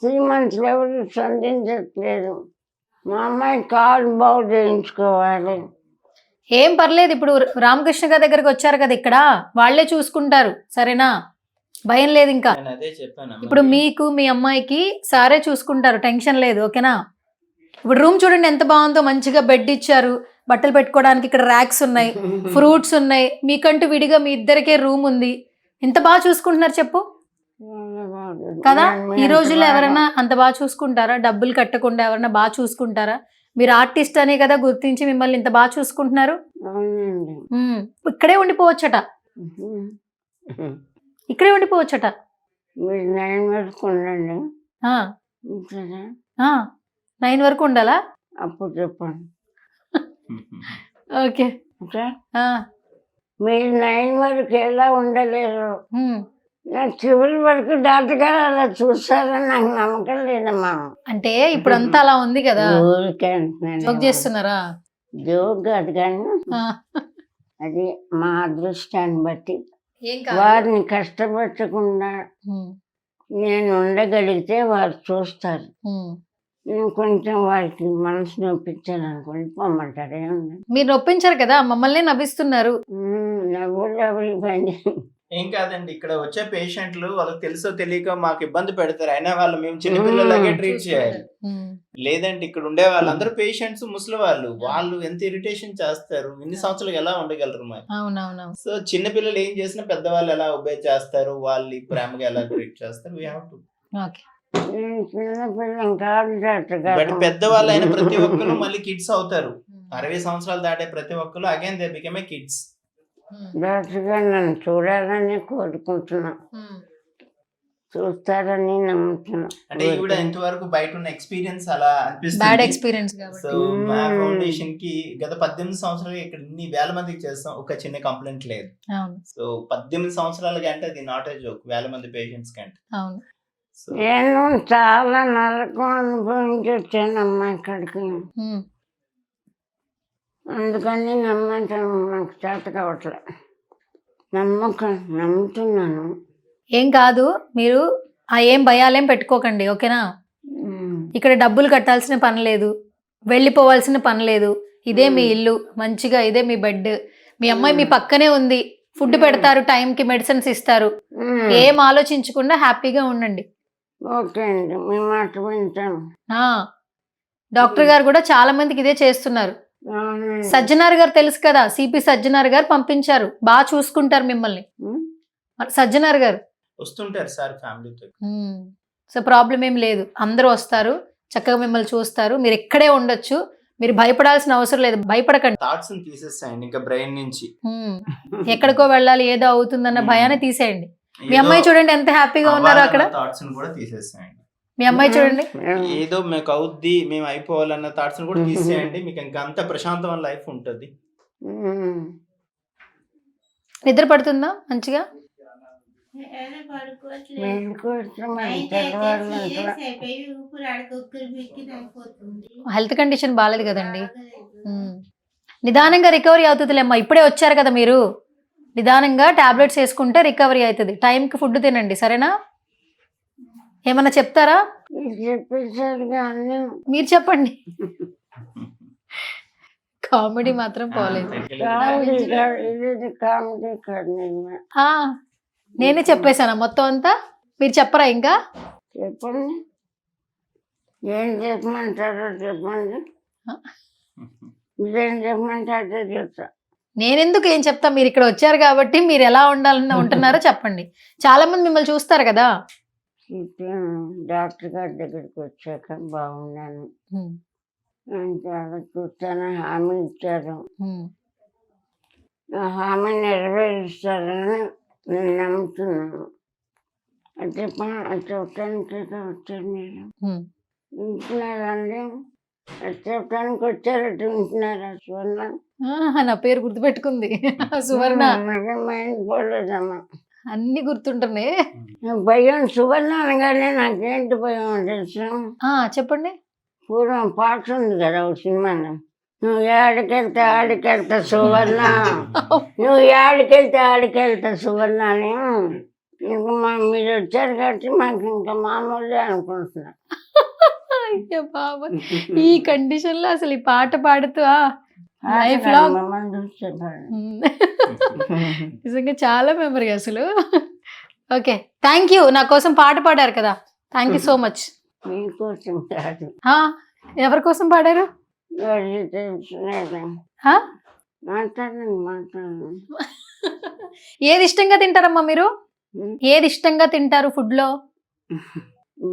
3 months ఎవరు స్పందించట్లేదు. మా అమ్మాయి కాలు బాగు చేయించుకోవాలి.
ఏం పర్లేదు, ఇప్పుడు రామకృష్ణ గారి దగ్గరకు వచ్చారు కదా, ఇక్కడ వాళ్ళే చూసుకుంటారు, సరేనా? భయం లేదు. ఇంకా ఇప్పుడు మీకు మీ అమ్మాయికి సారే చూసుకుంటారు, టెన్షన్ లేదు, ఓకేనా? ఇప్పుడు రూమ్ చూడండి ఎంత బాగుందో, మంచిగా బెడ్ ఇచ్చారు, బట్టలు పెట్టుకోవడానికి ఇక్కడ ర్యాక్స్ ఉన్నాయి, ఫ్రూట్స్ ఉన్నాయి, మీకంటూ విడిగా మీ ఇద్దరికే రూమ్ ఉంది. ఎంత బాగా చూసుకుంటున్నారు చెప్పు కదా. ఈ రోజుల్లో ఎవరైనా అంత బాగా చూసుకుంటారా? డబ్బులు కట్టకుండా ఎవరైనా బాగా చూసుకుంటారా? మీరు ఆర్టిస్ట్ అనే కదా గుర్తించి మిమ్మల్ని ఇంత బాగా చూసుకుంటున్నారు. ఇక్కడే ఉండిపోవచ్చట, ఇక్కడే ఉండిపోవచ్చట.
మీరు 9 వరకు ఉండండి.
9 వరకు ఉండాలా?
అప్పుడు చెప్పండి.
ఓకే,
మీరు 9 వరకు ఎలా ఉండలేరు. నా చివరి వరకు డాక్టర్ గారు అలా చూస్తారని నాకు నమ్మకం లేదమ్మా.
అంటే ఇప్పుడు అంతా అలా ఉంది కదా,
ఊరికే
జోక్ చేస్తున్నారా?
జోక్ కాదు కానీ అది మా అదృష్టాన్ని బట్టి వారిని కష్టపెట్టకుండా నేను ఉండగలిగితే వారు చూస్తారు. నేను కొంచెం వారికి మనసు నొప్పించాను అనుకోండి, పొమ్మంటారు. ఏమన్నా
మీరు నొప్పించారు కదా, మమ్మల్ని నవ్విస్తున్నారు.
నవ్వులు ఎవరి పని
ఏం కాదండి, ఇక్కడ వచ్చే పేషెంట్లు వాళ్ళకి తెలుసో తెలియక మాకు ఇబ్బంది పెడతారు, అయినా వాళ్ళు మేము చిన్నపిల్లలాగే ట్రీట్ చేయాలి. లేదంటే ఇక్కడ ఉండే వాళ్ళందరూ పేషెంట్స్, ముసలి వాళ్ళు ఎంత ఇరిటేషన్ చేస్తారు. ఇన్ని సంవత్సరాలు ఎలా ఉండగలరు మరి?
అవునవును.
సో చిన్నపిల్లలు ఏం చేసినా పెద్దవాళ్ళు ఎలా ఒబే చేస్తారు, వాళ్ళు ప్రేమగా ఎలా ట్రీట్ చేస్తారు.
ఓకే,
నేను చిన్నపిల్లం కాదు డాక్టర్
బట్
గారు.
పెద్దవాళ్ళు అయిన ప్రతి ఒక్కరు మళ్ళీ కిడ్స్ అవుతారు. 60 సంవత్సరాలు దాటే ప్రతి ఒక్కరు again they become a kids.
Doctor గారు నన్ను చూడాలని కోరుకుంటున్నా, చూస్తారని నమ్ముతున్నా.
అంటే ఈవిడ ఇంతవరకు బయట ఉన్న ఎక్స్పీరియన్స్ అలా
బ్యాడ్
అనిపిస్తుంది.
ఎక్స్పీరియన్స్
సో
కాబట్టి
మా ఫౌండేషన్ కి గత 18 సంవత్సరాలు ఇక్కడ ఇన్ని వేల మందికి చేస్తాం, ఒక చిన్న కంప్లైంట్ లేదు.
అవును
సో 18 సంవత్సరాల కంటే అది నాట్ ఏ జోక్, వేల మంది పేషెంట్స్ కంటే.
అవును.
సో
నేను చాలా నరకం అనుభవించి వచ్చానమ్మా ఇక్కడికి.
ఉమ్.
అందుకని నమ్మటం నాకు చేత కావట్లే. నమ్ముతున్నాను.
ఏం కాదు, మీరు ఏం భయాలేం పెట్టుకోకండి, ఓకేనా? ఇక్కడ డబ్బులు కట్టాల్సిన పని లేదు, వెళ్ళిపోవాల్సిన పని లేదు. ఇదే మీ ఇల్లు, మంచిగా ఇదే మీ బెడ్, మీ అమ్మాయి మీ పక్కనే ఉంది, ఫుడ్ పెడతారు, టైంకి మెడిసిన్స్ ఇస్తారు. ఏం ఆలోచించకుండా హ్యాపీగా ఉండండి.
ఓకే అండి, మీ మాట వింటాను.
ఆ, డాక్టర్ గారు కూడా చాలా మందికి ఇదే చేస్తున్నారు.
అవునండి.
సజ్జనార్ గారు తెలుసు కదా, సిపి సజ్జనార్ గారు పంపించారు, బాగా చూసుకుంటారు మిమ్మల్ని. సజ్జనార్ గారు
వస్తుంటారు సార్ ఫ్యామిలీతో.
సో ప్రాబ్లం ఏం లేదు, అందరూ వస్తారు, చక్కగా మిమ్మల్ని చూస్తారు. మీరు ఇక్కడే ఉండొచ్చు, మీరు భయపడాల్సిన అవసరం లేదు, భయపడకండి.
థాట్స్ ని తీసేస్తాయండి ఇంకా బ్రెయిన్ నుంచి.
ఎక్కడికో వెళ్ళాలి, ఏదో అవుతుందన్న భయాన్ని తీసేయండి. మీ అమ్మాయి చూడండి ఎంత హ్యాపీగా ఉన్నారో అక్కడ.
థాట్స్ ని కూడా తీసేస్తాయండి.
మీ అమ్మాయి చూడండి,
ఏదో మీకు అవుద్ది, మేము అయిపోవాలన్న థాట్స్ ని కూడా తీసేయండి, మీకు ఇంకా అంత ప్రశాంతమైన లైఫ్ ఉంటుంది.
నిద్ర పడుతుందా మంచిగా? హెల్త్ కండిషన్ బాగాలేదు కదండి. నిదానంగా రికవరీ అవుతుందిలేమ్మా, ఇప్పుడే వచ్చారు కదా మీరు, నిదానంగా టాబ్లెట్స్ వేసుకుంటే రికవరీ అవుతుంది. టైంకి ఫుడ్ తినండి, సరేనా? ఏమన్నా చెప్తారా? మీరు చెప్పండి. కామెడీ మాత్రం పోలేదు. నేనే చెప్పేశానా మొత్తం అంతా? మీరు చెప్పరా ఇంకా?
చెప్పండి, ఏం చెప్పమంటారో చెప్పండి. మీరేం చెప్పమంటారో చెప్తా.
నేనెందుకు ఏం చెప్తా, మీరు ఇక్కడ వచ్చారు కాబట్టి మీరు ఎలా ఉండాలని ఉంటున్నారో చెప్పండి. చాలా మంది మిమ్మల్ని చూస్తారు కదా.
డాక్టర్ గారి దగ్గరికి వచ్చాక బాగున్నాను, చాలా చూస్తాను, హామీ ఇచ్చారు. ఆ హామీ నెరవేరుస్తారని నేను నమ్ముతున్నాను. అంటే చెప్పడానికి వచ్చారు మీరు, వింటున్నారండి? చెప్పడానికి వచ్చారట, వింటున్నారా? సువర్ణ
నా పేరు గుర్తుపెట్టుకుంది, సువర్ణ.
మైండ్ పోలేదమ్మా,
అన్ని గుర్తుంటున్నాయి.
భయం సువర్ణ అనగానే నాకేంటి భయం తెలుసు?
చెప్పండి.
పూర్వం పాట ఉంది కదా ఒక సినిమాలో, నువ్వు ఏడికెళ్తే ఆడికెళ్తా సువర్ణ, నువ్వు ఏడికెళ్తే ఆడికెళ్తా సువర్ణ అని. ఇంకా మీరు వచ్చారు కాబట్టి మాకు ఇంకా మామూలే అనుకుంటున్నా.
అయ్యో బాబా, ఈ కండిషన్ లో అసలు ఈ పాట పాడుతూ లైఫ్ లాంగ్ నిజంగా చాలా మెమరీ అసలు. ఓకే, థ్యాంక్ యూ, నా కోసం పాట పాడారు కదా, థ్యాంక్ యూ సో మచ్.
మీకోసం కాదు,
ఎవరి కోసం పాడారు?
మాట్లాడండి.
ఏది ఇష్టంగా తింటారమ్మా మీరు? ఏది ఇష్టంగా తింటారు ఫుడ్ లో?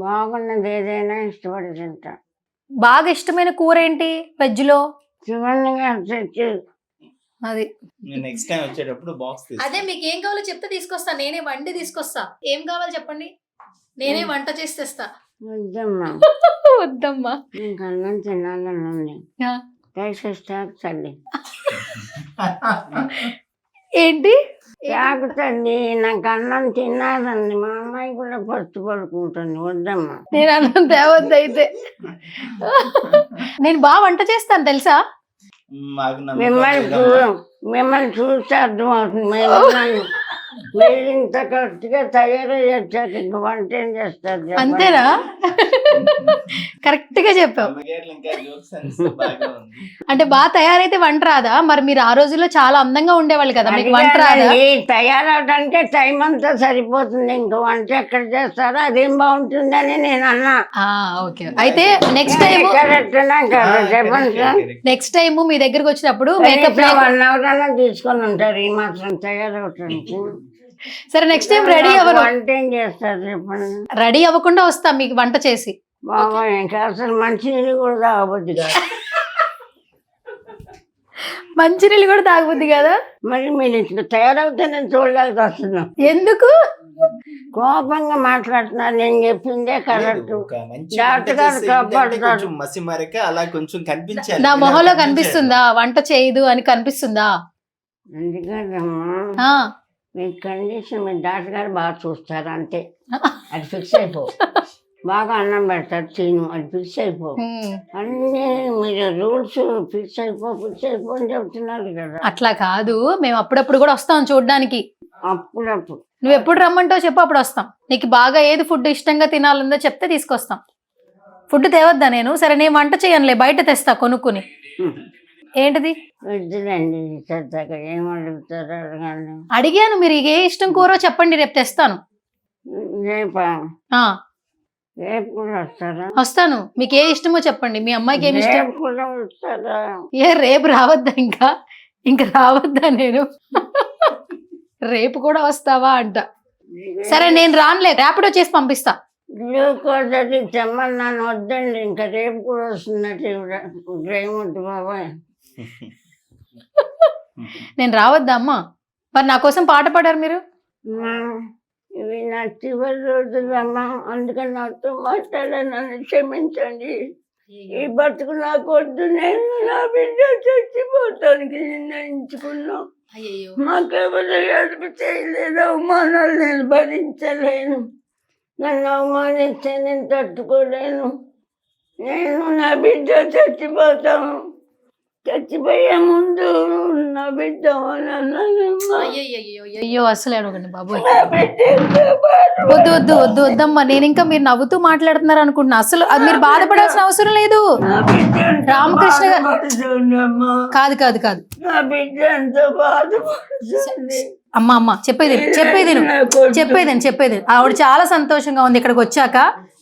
బాగున్నది ఏదైనా ఇష్టపడి తింటా.
బాగా ఇష్టమైన కూర ఏంటి వెజ్ లో? అది
నెక్స్ట్ టైం వచ్చేటప్పుడు బాక్స్
అదే, మీకు ఏం కావాలో చెప్తే తీసుకొస్తా, నేనే వండి తీసుకొస్తా. ఏం కావాలి చెప్పండి, నేనే వంట చేసి తెస్తా.
వద్దమ్మా
వద్దమ్మా,
ఇంకా అన్నం తినాలని ఉంది, తల్లి.
ఏంటి
తాగుతుంది, నాకు అన్నం తినాలండి. మా అమ్మాయి కూడా పస్తు పడుకుంటుంది. వద్దమ్మా,
నేను అన్నం తేవద్దు అయితే. నేను బాగా వంట చేస్తాను తెలుసా?
మిమ్మల్ని చూస్తే అర్థమవుతుంది. మీరు ఇంత కరెక్ట్గా తయారై వచ్చాక ఇంకా వంట ఏం చేస్తారు?
అంతేనా? కరెక్ట్ గా చెప్పావు. అంటే బాగా తయారైతే వంట రాదా? మరి మీరు ఆ రోజుల్లో చాలా అందంగా ఉండేవాళ్ళు కదా, మీకు వంట రాదా?
తయారవడానికే టైం అంతా సరిపోతుంది, ఇంకా వంట ఎక్కడ చేస్తారో అదేం బాగుంటుందని నేను అన్నా.
ఓకే, అయితే నెక్స్ట్ టైం
చెప్పండి.
నెక్స్ట్ టైం మీ దగ్గరకు వచ్చినప్పుడు మేకప్
1 hour అన్నా తీసుకొని ఉంటారు ఈ మాత్రం తయారవటానికి.
సరే నెక్స్ట్ టైం రెడీ అవ్వను,
వంట ఏం చేస్తారు చెప్పండి
రెడీ అవ్వకుండా వస్తా మీకు వంట చేసి.
బాబా ఇంకా అసలు మంచినీళ్ళు కూడా తాగబుద్ది కాదు.
మంచినీళ్ళు కూడా తాగబుద్ది కదా.
మరి మీరు ఇట్లా తయారవుతే నేను చూడలేక వస్తున్నా.
ఎందుకు?
కోపంగా మాట్లాడుతున్నారు. నేను చెప్పిందే కరెక్ట్.
ఒక మంచి
డాక్టర్
వంట
గారు
చేస్తే ఏంటంటే
కాపాడుతారు.
కొంచెం మసి మరక అలా కొంచెం కనిపించాలి.
నా
ఇలా
మొహంలో
కనిపించాలి.
కనిపిస్తుందా వంట చేయదు అని కనిపిస్తుందా?
ఎందుకంటమ్మా
ఆ,
మీ కండిషన్ మీ డాక్టర్ గారు బాగా చూస్తారు అంతే. అది ఫిక్స్ అయిపో. బాగా అన్నం పెడతారు తిను, అది ఫిక్స్ అయిపో.
ఉమ్.
అన్నీ మీరు రూల్స్ ఫిక్స్ అయిపో అని చెప్తున్నారు కదా.
అట్లా కాదు, మేము అప్పుడప్పుడు కూడా వస్తాం చూడడానికి.
అప్పుడప్పుడు
నువ్వు ఎప్పుడు రమ్మంటావు చెప్పు, అప్పుడు వస్తాం. నీకు బాగా ఏది ఫుడ్ ఇష్టంగా తినాలందో చెప్తే తీసుకొస్తాం. ఫుడ్ తేవద్దా నేను? సరే నేను వంట చేయనులే, బయట తెస్తా కొనుక్కుని. ఏంటిది?
వద్దులండి సరదాగా ఏం అడుగుతారు అడగండి.
అడిగాను, మీరు ఏ ఇష్టం కూరో చెప్పండి, రేపు తెస్తాను.
రేపా?
ఆ,
రేపు కూడా వస్తారా?
వస్తాను. మీకు ఏ ఇష్టమో చెప్పండి. మీ అమ్మాయికి ఏమి ఇష్టం?
రేపు కూడా వస్తారా?
ఏ రేపు రావద్దా? ఇంకా రావద్దా నేను? రేపు కూడా వస్తావా అంట. సరే నేను రానులే, ర్యాపిడో చేసి పంపిస్తా.
గ్లూకోజ్ అది తెమ్మన్నాను, వద్దండి. ఇంకా రేపు కూడా వస్తున్నట్టు రేమొద్దు బాబాయ్.
నేను రావద్దా అమ్మా? మరి నా కోసం పాట పాడారు మీరు.
అమ్మా, ఇవి నా చివరి రోజులు అమ్మా, అందుకని నాతో మాట్లాడానని క్షమించండి. ఈ బతుకు నాకు వద్దు, నేను నా బిడ్డ చచ్చిపోతానికి నిర్ణయించుకున్నాం. మాకెవరు ఎదుపు చేయలేదు, అవమానాలు నేను భరించలేను. నన్ను అవమానిస్తే నేను తట్టుకోలేను. నేను నా బిడ్డ చచ్చిపోతాను. చచ్చిపోయే ముందు నా బిడ్డ
అయ్యో అసలు అడగండి బాబు. వద్దు వద్దు వద్దు వద్దమ్మా. నేను ఇంకా మీరు నవ్వుతూ మాట్లాడుతున్నారు అనుకుంటున్నా. అసలు అది మీరు బాధపడాల్సిన అవసరం లేదు. రామకృష్ణ గారు కాదు కాదు కాదు.
నా బిడ్డ ఎంత బాధపడుతుంది.
అమ్మ చెప్పేది ఆవిడ చాలా సంతోషంగా ఉంది ఇక్కడికి వచ్చాక.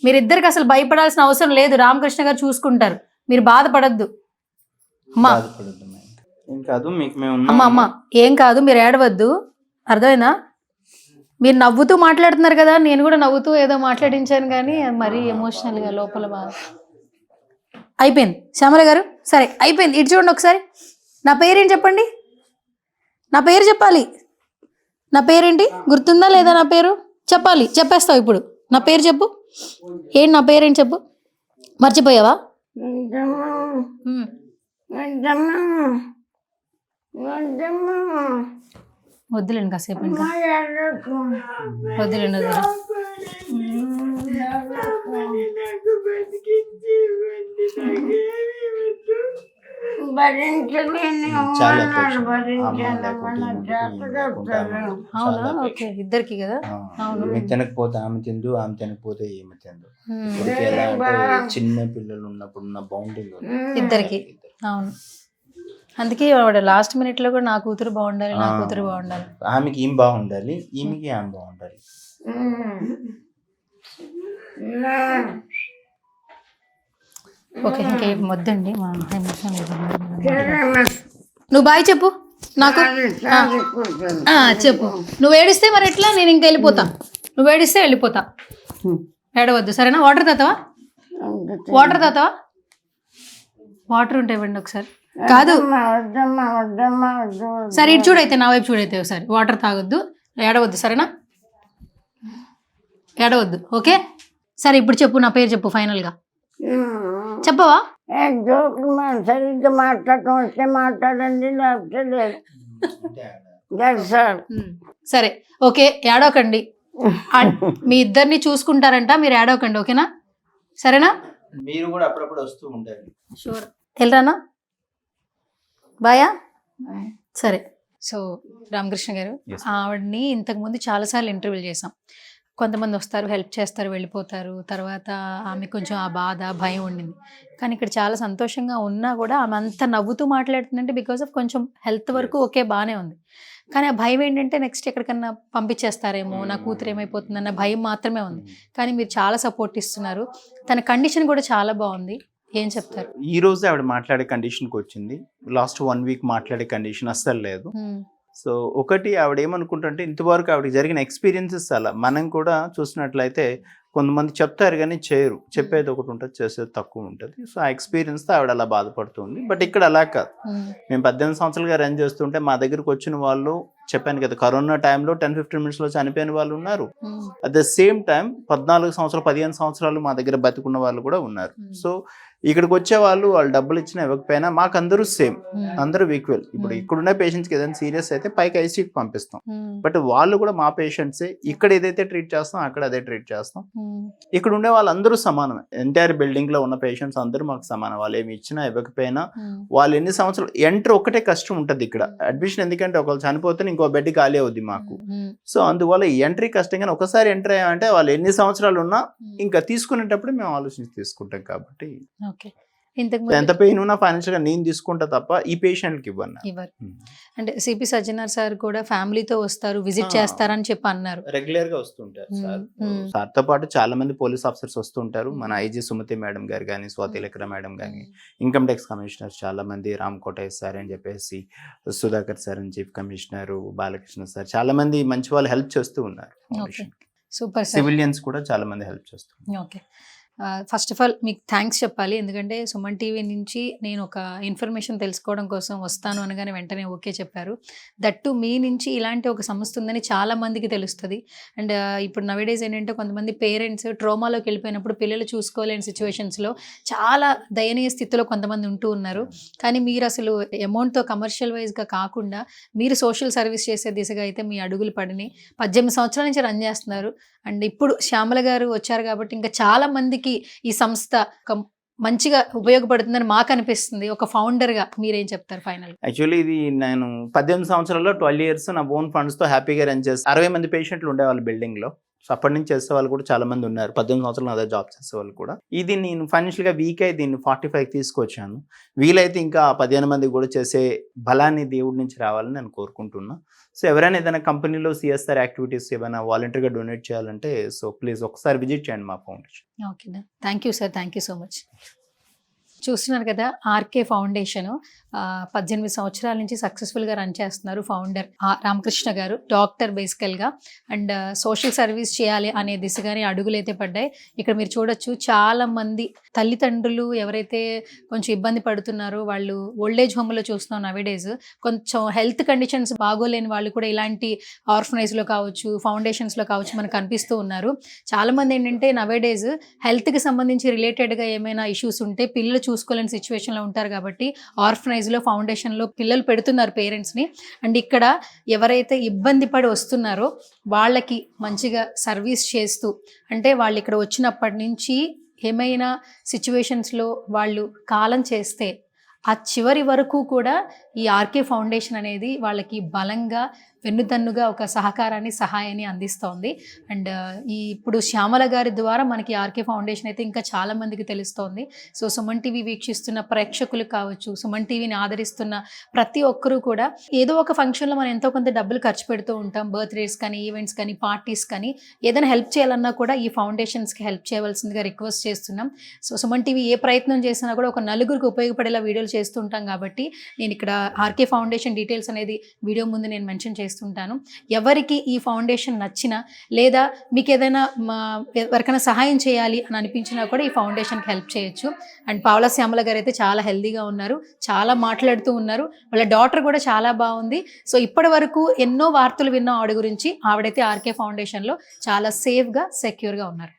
మీరిద్దరికి అసలు భయపడాల్సిన అవసరం లేదు. రామకృష్ణ గారు చూసుకుంటారు, మీరు బాధపడద్దు. అమ్మా
ఏం కాదు, మీకు మేము
అమ్మ ఏం కాదు, మీరు ఏడవద్దు, అర్థమైనా? మీరు నవ్వుతూ మాట్లాడుతున్నారు కదా, నేను కూడా నవ్వుతూ ఏదో మాట్లాడించాను, కానీ మరీ ఎమోషనల్గా లోపల బాగా అయిపోయింది. శ్యామల గారు సరే అయిపోయింది. ఇటు చూడండి ఒకసారి. నా పేరేంటి చెప్పండి, నా పేరు చెప్పాలి. నా పేరేంటి గుర్తుందా లేదా? నా పేరు చెప్పాలి, చెప్పేస్తావు ఇప్పుడు. నా పేరు చెప్పు. ఏంటి నా పేరేంటి చెప్పు. మర్చిపోయావా? వద్దులేండి కాసేపు, ఇంకా వద్దులేండి వద్దులే. అవునా? ఓకే, ఇద్దరికి కదా. అవును,
మీకు తినకపోతే ఆమె తిందు, ఆమె తినకపోతే ఏమి తిందు. ఇప్పటికి ఎలా అంటే చిన్న పిల్లలు ఉన్నప్పుడు ఉన్న బౌండింగ్
ఇద్దరికి. అవును, అందుకే ఆవిడ లాస్ట్ మినిట్ లో కూడా నా కూతురు బాగుండాలి, నా కూతురు బాగుండాలి.
ఆమెకి ఏం బాగుండాలి, ఈమెకి ఆమె బాగుండాలి.
ఓకే, ఇంకేం వద్దండి. మా ఎమోషన్ నువ్వు బాయ్ చెప్పు నాకు. చెప్పు. నువ్వు ఏడిస్తే మరి ఎట్లా? నేను ఇంకా వెళ్ళిపోతా. నువ్వు ఏడిస్తే వెళ్ళిపోతా. ఏడవద్దు సరేనా? వాటర్ తాతావా? వాటర్ ఉంటే ఇవ్వండి ఒకసారి. కాదు సరే, ఇటు చూడైతే, నా వైపు చూడైతే ఒకసారి. వాటర్ తాగొద్దు, ఏడవద్దు సరేనా? ఏడవద్దు, ఓకే? సరే ఇప్పుడు చెప్పు, నా పేరు చెప్పు ఫైనల్గా. చెప్పవా?
సరిగ్గా మాట్లాడటం వస్తే మాట్లాడండి, లేకపోతే లేదు.
సరే ఓకే, ఏడవకండి. మీ ఇద్దరిని చూసుకుంటారంట, మీరు ఏడవకండి, ఓకేనా? సరేనా?
మీరు కూడా అప్పుడప్పుడు వస్తూ ఉంటారు.
షూర్. వెళ్ళరానా? బాయా? సరే. సో రామకృష్ణ గారు, ఆవిడని ఇంతకుముందు చాలాసార్లు ఇంటర్వ్యూ చేసాం. కొంతమంది వస్తారు, హెల్ప్ చేస్తారు, వెళ్ళిపోతారు. తర్వాత ఆమె కొంచెం ఆ బాధ, భయం ఉండింది. కానీ ఇక్కడ చాలా సంతోషంగా ఉన్నా కూడా ఆమె అంత నవ్వుతూ మాట్లాడుతుందంటే బికాస్ ఆఫ్ కొంచెం హెల్త్ వరకు ఓకే బాగానే ఉంది. కానీ ఆ భయం ఏంటంటే నెక్స్ట్ ఎక్కడికన్నా పంపించేస్తారేమో, నా కూతురు ఏమైపోతుందన్న భయం మాత్రమే ఉంది. కానీ మీరు చాలా సపోర్ట్ ఇస్తున్నారు. తన కండిషన్ కూడా చాలా బాగుంది. ఏం చెప్తారు?
ఈ రోజు ఆవిడ మాట్లాడే కండిషన్కి వచ్చింది. లాస్ట్ 1 వీక్ మాట్లాడే కండిషన్ అస్సలు లేదు. సో ఒకటి ఆవిడ ఏమనుకుంటుంటే ఇంతవరకు ఆవిడకి జరిగిన ఎక్స్పీరియన్సెస్ అలా మనం కూడా చూసినట్లయితే కొంతమంది చెప్తారు కానీ చేయరు, చెప్పేది ఒకటి ఉంటుంది చేసేది తక్కువ ఉంటుంది. సో ఆ ఎక్స్పీరియన్స్తో ఆవిడ అలా బాధపడుతుంది. బట్ ఇక్కడ అలా కాదు, మేము 18 సంవత్సరాలుగా రన్ చేస్తుంటే మా దగ్గరకు వచ్చిన వాళ్ళు చెప్పాను కదా, కరోనా టైంలో 10-15 మినిట్స్లో చనిపోయిన వాళ్ళు ఉన్నారు. అట్ ద సేమ్ టైం 14 సంవత్సరాలు 15 సంవత్సరాలు మా దగ్గర బతికున్న వాళ్ళు కూడా ఉన్నారు. సో ఇక్కడికి వచ్చే వాళ్ళు డబ్బులు ఇచ్చినా ఇవ్వకపోయినా మాకు అందరూ సేమ్, అందరూ ఈక్వల్. ఇప్పుడు ఇక్కడున్న పేషెంట్స్కి ఏదైనా సీరియస్ అయితే పైకి ఐసీయూకి పంపిస్తాం, బట్ వాళ్ళు కూడా మా పేషెంట్సే. ఇక్కడ ఏదైతే ట్రీట్ చేస్తాం అక్కడ అదే ట్రీట్ చేస్తాం. ఇక్కడ ఉండే వాళ్ళందరూ సమానమే, ఎంటైర్ బిల్డింగ్ లో ఉన్న పేషెంట్స్ అందరూ మాకు సమానం. వాళ్ళు ఏమి ఇచ్చినా ఇవ్వకపోయినా వాళ్ళు ఎన్ని సంవత్సరాలు ఎంటర్ ఒకటే కష్టం ఉంటుంది ఇక్కడ అడ్మిషన్, ఎందుకంటే ఒకళ్ళు చనిపోతే ఇంకో బెడ్ ఖాళీ అవుద్ది మాకు. సో అందువల్ల ఎంట్రీ కష్టం, కానీ ఒకసారి ఎంటర్ అయ్యామంటే వాళ్ళు ఎన్ని సంవత్సరాలు ఉన్నా ఇంకా తీసుకునేటప్పుడు మేము ఆలోచించి తీసుకుంటాం. కాబట్టి ఎంత పెయిన్ ఉన్నా ఫైనాన్షియల్ గా నేను తీసుకుంటా తప్ప ఈ పేషెంట్కి ఇవ్వను.
అంటే సిపి సజ్జనార్ సార్ కూడా ఫ్యామిలీతో వస్తారు, విజిట్ చేస్తారని చెప్పి అన్నారు.
రెగ్యులర్ గా వస్తుంటారు సార్ తో పాటు చాలా మంది పోలీస్ ఆఫీసర్స్ వస్తుంటారు. మన ఐజీ సుమతి మేడం గారు కానీ, స్వాతి లెక్కర మేడం కానీ, ఇన్కమ్ ట్యాక్స్ కమిషనర్ చాలా మంది, రామ్ కోటయ్య సార్ అని చెప్పేసి, సుధాకర్ సార్ అని చీఫ్ కమిషనర్, బాలకృష్ణ సార్, చాలా మంది మంచి వాళ్ళు హెల్ప్ చేస్తూ ఉన్నారు.
సూపర్.
సివిలియన్స్ కూడా చాలా మంది హెల్ప్ చేస్తున్నారు.
ఓకే, ఫస్ట్ ఆఫ్ ఆల్ మీకు థ్యాంక్స్ చెప్పాలి, ఎందుకంటే సుమన్ టీవీ నుంచి నేను ఒక ఇన్ఫర్మేషన్ తెలుసుకోవడం కోసం వస్తాను అనగానే వెంటనే ఓకే చెప్పారు. దట్టు మీ నుంచి ఇలాంటి ఒక సంస్థ ఉందని చాలా మందికి తెలుస్తుంది. అండ్ ఇప్పుడు నవేడేస్ ఏంటంటే కొంతమంది పేరెంట్స్ ట్రోమాలోకి వెళ్ళిపోయినప్పుడు పిల్లలు చూసుకోలేని సిచ్యువేషన్స్లో చాలా దయనీయ స్థితిలో కొంతమంది ఉంటూ ఉన్నారు. కానీ మీరు అసలు అమౌంట్తో కమర్షియల్ వైజ్గా కాకుండా మీరు సోషల్ సర్వీస్ చేసే దిశగా అయితే మీ అడుగులు పడినాయి. 18 సంవత్సరాల నుంచి రన్ చేస్తున్నారు. అండ్ ఇప్పుడు శ్యామల గారు వచ్చారు కాబట్టి ఇంకా చాలా మందికి ఈ సంస్థ ఒక మంచిగా ఉపయోగపడుతుందని మాకు అనిపిస్తుంది. ఒక ఫౌండర్గా మీరేం చెప్తారు ఫైనల్?
యాక్చువల్లీ ఇది నేను 18 సంవత్సరాల్లో 12 years నా ఓన్ ఫండ్స్తో హ్యాపీగా రన్ చేస్తాను. 60 మంది పేషెంట్లు ఉండేవాళ్ళు బిల్డింగ్లో. సో అప్పటి నుంచి చేసే వాళ్ళు కూడా చాలా మంది ఉన్నారు. 18 సంవత్సరాలు అదే జాబ్ చేసే వాళ్ళు కూడా. ఇది నేను ఫైనాన్షియల్గా వీక్ అయి దీన్ని 45 తీసుకొచ్చాను. వీలైతే ఇంకా 15 మంది కూడా చేసే బలాన్ని దేవుడి నుంచి రావాలని నేను కోరుకుంటున్నా. సో ఎవరైనా ఏదైనా కంపెనీలో సిఎస్ఆర్ యాక్టివిటీస్ ఏమైనా వాలంటీర్గా డొనేట్ చేయాలంటే సో ప్లీజ్ ఒకసారి విజిట్ చేయండి మా foundation.
Okay, thank you sir, thank you so much. చూస్తున్నారు కదా, ఆర్కే ఫౌండేషన్ 18 సంవత్సరాల నుంచి సక్సెస్ఫుల్గా రన్ చేస్తున్నారు. ఫౌండర్ రామకృష్ణ గారు, డాక్టర్ బేసికల్గా. అండ్ సోషల్ సర్వీస్ చేయాలి అనే దిశగానే అడుగులు అయితే పడ్డాయి. ఇక్కడ మీరు చూడొచ్చు, చాలా మంది తల్లిదండ్రులు ఎవరైతే కొంచెం ఇబ్బంది పడుతున్నారో వాళ్ళు ఓల్డేజ్ హోమ్లో చూస్తున్నాం నవేడేస్. కొంచెం హెల్త్ కండిషన్స్ బాగోలేని వాళ్ళు కూడా ఇలాంటి ఆర్ఫనైజ్లో కావచ్చు, ఫౌండేషన్స్లో కావచ్చు మనకు కనిపిస్తూ ఉన్నారు. చాలామంది ఏంటంటే నవేడేస్ హెల్త్కి సంబంధించి రిలేటెడ్గా ఏమైనా ఇష్యూస్ ఉంటే పిల్లలు చూసుకోలేని సిచ్యువేషన్లో ఉంటారు కాబట్టి ఆర్ఫనైజ్లో, ఫౌండేషన్లో పిల్లలు పెడుతున్నారు పేరెంట్స్ని. అండ్ ఇక్కడ ఎవరైతే ఇబ్బంది పడి వస్తున్నారో వాళ్ళకి మంచిగా సర్వీస్ చేస్తూ, అంటే వాళ్ళు ఇక్కడ వచ్చినప్పటి నుంచి ఏమైనా సిచ్యువేషన్స్లో వాళ్ళు కాలం చేస్తే ఆ చివరి వరకు కూడా ఈ ఆర్కే ఫౌండేషన్ అనేది వాళ్ళకి బలంగా వెన్నుదన్నుగా ఒక సహకారాన్ని, సహాయాన్ని అందిస్తోంది. అండ్ ఇప్పుడు శ్యామల గారి ద్వారా మనకి ఆర్కే ఫౌండేషన్ అయితే ఇంకా చాలా మందికి తెలుస్తోంది. సో సుమన్ టీవీ వీక్షిస్తున్న ప్రేక్షకులు కావచ్చు, సుమన్ టీవీని ఆదరిస్తున్న ప్రతి ఒక్కరూ కూడా ఏదో ఒక ఫంక్షన్లో మనం ఎంతో కొంత డబ్బులు ఖర్చు పెడుతూ ఉంటాం. బర్త్డేస్ కానీ, ఈవెంట్స్ కానీ, పార్టీస్ కానీ, ఏదైనా హెల్ప్ చేయాలన్నా కూడా ఈ ఫౌండేషన్స్కి హెల్ప్ చేయవలసిందిగా రిక్వెస్ట్ చేస్తున్నాం. సో సుమన్ టీవీ ఏ ప్రయత్నం చేసినా కూడా ఒక నలుగురికి ఉపయోగపడేలా వీడియోలు చేస్తుంటాం కాబట్టి నేను ఇక్కడ ఆర్కే ఫౌండేషన్ డీటెయిల్స్ అనేది వీడియో ముందు నేను మెన్షన్ చేస్తుంటాను. ఎవరికి ఈ ఫౌండేషన్ నచ్చినా లేదా మీకు ఏదైనా ఎవరికైనా సహాయం చేయాలి అని అనిపించినా కూడా ఈ ఫౌండేషన్కి హెల్ప్ చేయొచ్చు. అండ్ పావలా శ్యామల గారు అయితే చాలా హెల్దీగా ఉన్నారు, చాలా మాట్లాడుతూ ఉన్నారు. వాళ్ళ డాటర్ కూడా చాలా బాగుంది. సో ఇప్పటి వరకు ఎన్నో వార్తలు విన్న ఆవిడ గురించి. ఆవిడైతే ఆర్కే ఫౌండేషన్లో చాలా సేఫ్గా, సెక్యూర్గా ఉన్నారు.